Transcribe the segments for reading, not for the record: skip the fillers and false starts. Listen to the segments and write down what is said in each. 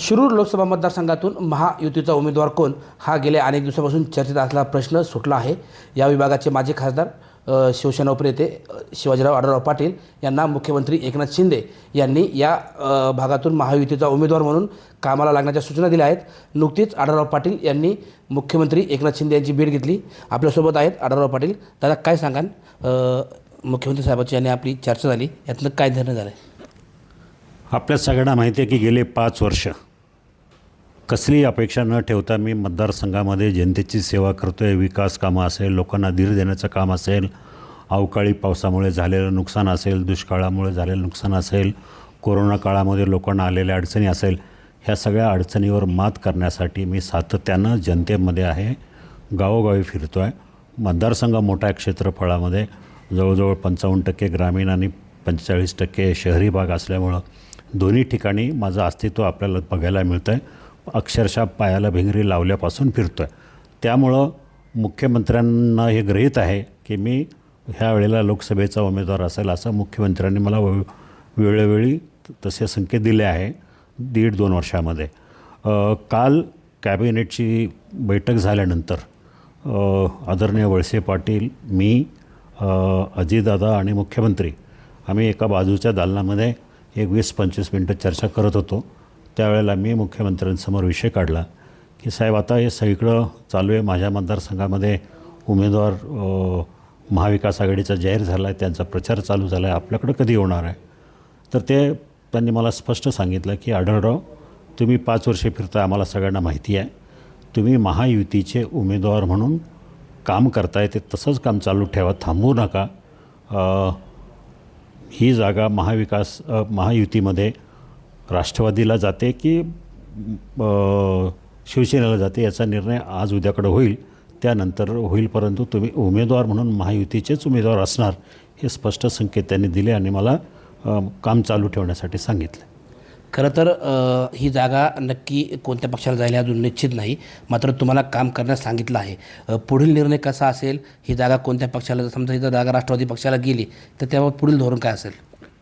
शिरूर लोकसभा मतदारसंघातून महायुतीचा उमेदवार कोण हा गेल्या अनेक दिवसापासून चर्चेत असलेला प्रश्न सुटला आहे। या विभागाचे माजी खासदार शिवसेना उपनेते शिवाजीराव आढळराव पाटील यांना मुख्यमंत्री एकनाथ शिंदे यांनी या भागातून महायुतीचा उमेदवार म्हणून कामाला लागण्याच्या सूचना दिल्या आहेत। नुकतीच आढळराव पाटील यांनी मुख्यमंत्री एकनाथ शिंदे यांची भेट घेतली। आपल्यासोबत आहेत आढळराव पाटील। दादा, काय सांगाल, मुख्यमंत्री साहेबांची यांनी आपली चर्चा झाली, यातनं काय निर्णय झाला? आपल्या सगळ्यांना माहिती आहे की गेले 5 वर्ष कसलीही अपेक्षा न ठेवता मी मतदारसंघामध्ये जनतेची सेवा करतो आहे। विकास कामं असेल, लोकांना धीर देण्याचं काम असेल, अवकाळी पावसामुळे झालेलं नुकसान असेल, दुष्काळामुळे झालेलं नुकसान असेल, कोरोना काळामध्ये लोकांना आलेल्या अडचणी असेल, ह्या सगळ्या अडचणीवर मात करण्यासाठी मी सातत्यानं जनतेमध्ये आहे, गावोगावी फिरतो आहे। मतदारसंघ मोठ्या क्षेत्रफळामध्ये जवळजवळ 55% ग्रामीण आणि 45% शहरी भाग असल्यामुळं दोन्ही ठिकाणी माझं अस्तित्व आपल्याला बघायला मिळतं आहे। अक्षरशः पायाला भिंगरी लावल्यापासून फिरतो आहे। त्यामुळं मुख्यमंत्र्यांना हे गृहीत आहे की मी ह्या वेळेला लोकसभेचा उमेदवार असेल, असं मुख्यमंत्र्यांनी मला वेळोवेळी तसे संकेत दिले आहे 1.5-2 वर्षामध्ये। काल कॅबिनेटची बैठक झाल्यानंतर आदरणीय वळसे पाटील, मी, अजितदादा आणि मुख्यमंत्री आम्ही एका बाजूच्या दालनामध्ये 20-25 मिनटं चर्चा करत होतो। त्यावेळेला मी मुख्यमंत्र्यांसमोर विषय काढला की साहेब, आता हे सगळीकडं चालू आहे, माझ्या मतदारसंघामध्ये उमेदवार महाविकास आघाडीचा जाहीर झाला आहे, त्यांचा प्रचार चालू झाला आहे, आपल्याकडं कधी होणार आहे? तर त्यांनी मला स्पष्ट सांगितलं की आढळराव, तुम्ही 5 वर्षे फिरता, आम्हाला सगळ्यांना माहिती आहे, तुम्ही महायुतीचे उमेदवार म्हणून काम करताय, ते तसंच काम चालू ठेवा, थांबवू नका। ही जागा महायुतीमध्ये राष्ट्रवादीला जाते की शिवसेनेला जाते याचा निर्णय आज उद्याकडे होईल, त्यानंतर होईल, परंतु तुम्ही उमेदवार म्हणून महायुतीचेच उमेदवार असणार, हे स्पष्ट संकेत त्यांनी दिले आणि मला काम चालू ठेवण्यासाठी सांगितलं। खरं तर ही जागा नक्की कोणत्या पक्षाला जाईल अजून निश्चित नाही, मात्र तुम्हाला काम करण्यास सांगितलं आहे। पुढील निर्णय कसा असेल, ही जागा कोणत्या पक्षाला, समजा ही जागा राष्ट्रवादी पक्षाला गेली तर त्यावर पुढील धोरण काय असेल?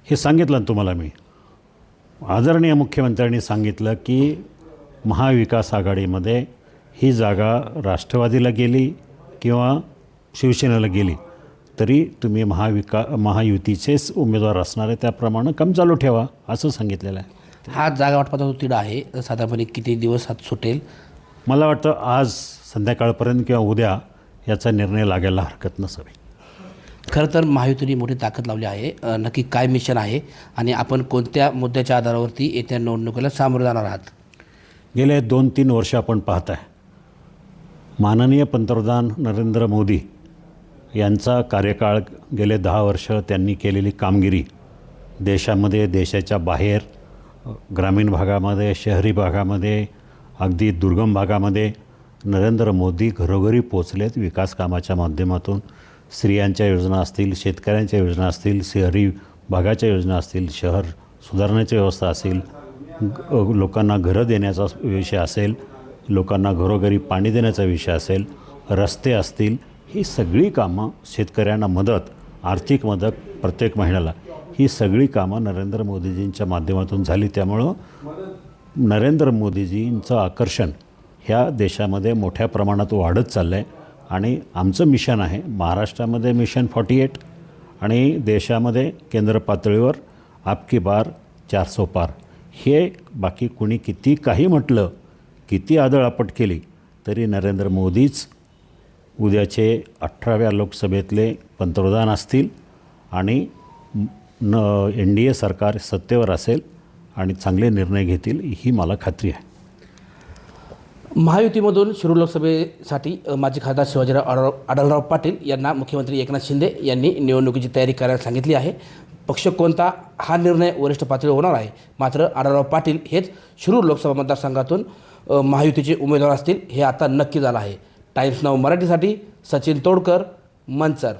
हे सांगितलं ना तुम्हाला मी। आदरणीय मुख्यमंत्र्यांनी सांगितलं की महाविकास आघाडीमध्ये ही जागा राष्ट्रवादीला गेली किंवा शिवसेनेला गेली तरी तुम्ही महायुतीचेच उमेदवार असणार आहे, त्याप्रमाणे काम चालू ठेवा, असं सांगितलेलं आहे। हा जागा वाटपाचा जो तिढा आहे, साधारणपणे किती दिवस हात सुटेल? मला वाटतं आज संध्याकाळपर्यंत किंवा उद्या याचा निर्णय लागायला हरकत नसावी। खरं तर महायुतीने मोठी ताकद लावली आहे। नक्की काय मिशन आहे आणि आपण कोणत्या मुद्द्याच्या आधारावरती येत्या निवडणुकीला सामोरे जाणार आहात? गेले 2-3 वर्ष आपण पाहत आहे, माननीय पंतप्रधान नरेंद्र मोदी यांचा कार्यकाळ, गेले 10 वर्ष त्यांनी केलेली कामगिरी देशामध्ये, देशाच्या बाहेर, ग्रामीण भागामध्ये, शहरी भागामध्ये, अगदी दुर्गम भागामध्ये नरेंद्र मोदी घरोघरी पोचलेत विकास कामाच्या माध्यमातून। स्त्रियांच्या योजना असतील, शेतकऱ्यांच्या योजना असतील, शहरी भागाच्या योजना असतील, शहर सुधारण्याची व्यवस्था असेल, लोकांना घरं देण्याचा विषय असेल, लोकांना घरोघरी पाणी देण्याचा विषय असेल, रस्ते असतील, ही सगळी कामं, शेतकऱ्यांना मदत, आर्थिक मदत प्रत्येक महिन्याला, ही सगळी कामं नरेंद्र मोदीजींच्या माध्यमातून झाली। त्यामुळं नरेंद्र मोदीजींचं आकर्षण ह्या देशामध्ये मोठ्या प्रमाणात वाढत चाललं आहे आणि आमचं मिशन आहे महाराष्ट्रामध्ये मिशन 48 आणि देशामध्ये केंद्र पातळीवर आपकी बार 400 पार। हे बाकी कुणी किती काही म्हटलं, किती आदळआपट केली तरी नरेंद्र मोदीच उद्याचे 18व्या लोकसभेतले पंतप्रधान असतील आणि NDA सरकार सत्तेवर असेल आणि चांगले निर्णय घेतील, ही मला खात्री आहे। महायुतीमधून शिरूर लोकसभेसाठी माजी खासदार शिवाजीराव आढळराव पाटील यांना मुख्यमंत्री एकनाथ शिंदे यांनी निवडणुकीची तयारी करायला सांगितली आहे। पक्ष कोणता हा निर्णय वरिष्ठ पातळीवर होणार आहे, मात्र आढळराव पाटील हेच शिरूर लोकसभा मतदारसंघातून महायुतीचे उमेदवार असतील, हे आता नक्की झालं आहे। टाइम्स नाऊ मराठीसाठी सचिन तोडकर, मंचर।